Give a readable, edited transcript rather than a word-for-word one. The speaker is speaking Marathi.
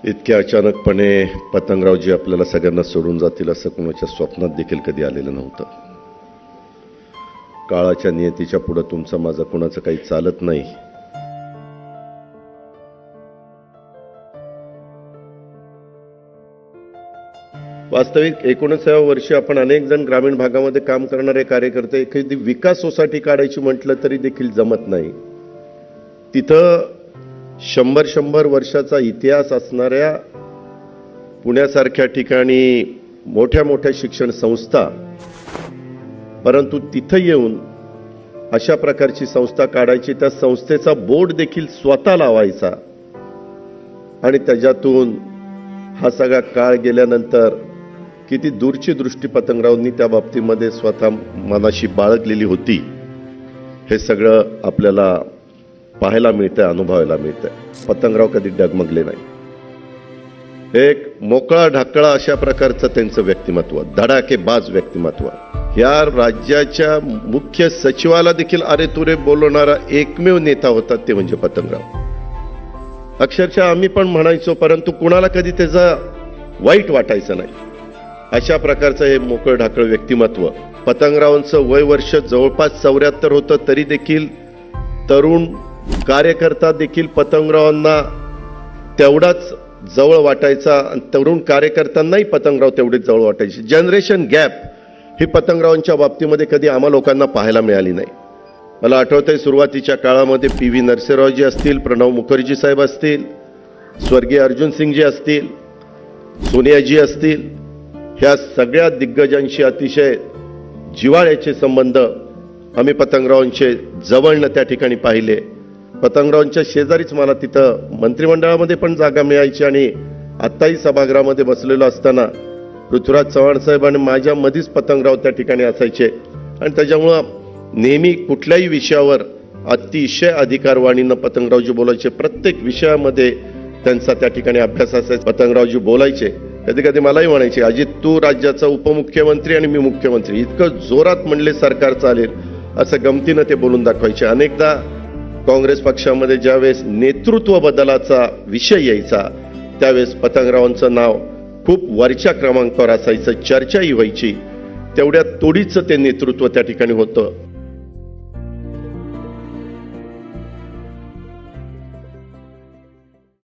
इतक्या अचानकपणे पतंगरावजी आपल्याला सगळ्यांना सोडून जातील असं कोणाच्या स्वप्नात देखील कधी आलेलं नव्हतं. काळाच्या नियतीच्या पुढे तुमचं माझं कोणाचं काही चालत नाही. वास्तविक 19व्या वर्षी आपण अनेक जण ग्रामीण भागामध्ये काम करणारे कार्यकर्ते एखादी विकास सोसायटी काढायची म्हटलं तरी देखील जमत नाही. तिथं 100 वर्षाचा इतिहास असणाऱ्या पुण्यासारख्या ठिकाणी मोठ्या मोठ्या शिक्षण संस्था, परंतु तिथं येऊन अशा प्रकारची संस्था काढायची, त्या संस्थेचा बोर्ड देखील स्वतः लावायचा आणि त्याच्यातून हा सगळा काळ गेल्यानंतर किती दूरची दृष्टी पतंगरावांनी त्या बाबतीमध्ये स्वतः मनाशी बाळगलेली होती हे सगळं आपल्याला पाहायला मिळतंय, अनुभवायला मिळतंय. पतंगराव कधी डगमगले नाही. एक मोकळा ढाकळा अशा प्रकारचं त्यांचं व्यक्तिमत्व, धडाकेबाज व्यक्तिमत्व. या राज्याच्या मुख्य सचिवाला देखील अरे तुरे बोलणारा एकमेव नेता होता ते म्हणजे पतंगराव. अक्षरशः आम्ही पण म्हणायचो, परंतु कुणाला कधी त्याचा वाईट वाटायचं नाही. अशा प्रकारचं हे मोकळं ढाकळ व्यक्तिमत्व. पतंगरावांचं वय वर्ष जवळपास 74 होतं, तरी देखील तरुण कार्यकर्ता देखील पतंगरावांना तेवढाच जवळ वाटायचा आणि तरुण कार्यकर्त्यांनाही पतंगराव तेवढेच जवळ वाटायचे. जनरेशन गॅप ही पतंगरावांच्या बाबतीमध्ये कधी आम्हा लोकांना पाहायला मिळाली नाही. मला आठवतंय सुरुवातीच्या काळामध्ये PV नरसिंहरावजी असतील, प्रणव मुखर्जी साहेब असतील, स्वर्गीय अर्जुन सिंगजी असतील, सोनियाजी असतील, ह्या सगळ्या दिग्गजांशी अतिशय जिव्हाळ्याचे संबंध आम्ही पतंगरावांचे जवळनं त्या ठिकाणी पाहिले. पतंगरावांच्या शेजारीच मला तिथं मंत्रिमंडळामध्ये पण जागा मिळायची आणि आत्ताही सभागृहामध्ये बसलेलो असताना पृथ्वीराज चव्हाण साहेब आणि माझ्या मधीच पतंगराव त्या ठिकाणी असायचे आणि त्याच्यामुळं नेहमी कुठल्याही विषयावर अतिशय अधिकारवाणीनं पतंगरावजी बोलायचे. प्रत्येक विषयामध्ये त्यांचा त्या ठिकाणी अभ्यास असायचा. पतंगरावजी बोलायचे. कधी कधी मलाही म्हणायचे, अजित तू राज्याचा उपमुख्यमंत्री आणि मी मुख्यमंत्री, इतकं जोरात म्हणले सरकार चालेल असं गमतीनं ते बोलून दाखवायचे. अनेकदा काँग्रेस पक्षामध्ये ज्यावेळेस नेतृत्व बदलाचा विषय यायचा त्यावेळेस पतंगरावांचं नाव खूप वरच्या क्रमांकावर असायचं, चर्चाही व्हायची. तेवढ्या तोडीचं ते नेतृत्व त्या ठिकाणी होतं.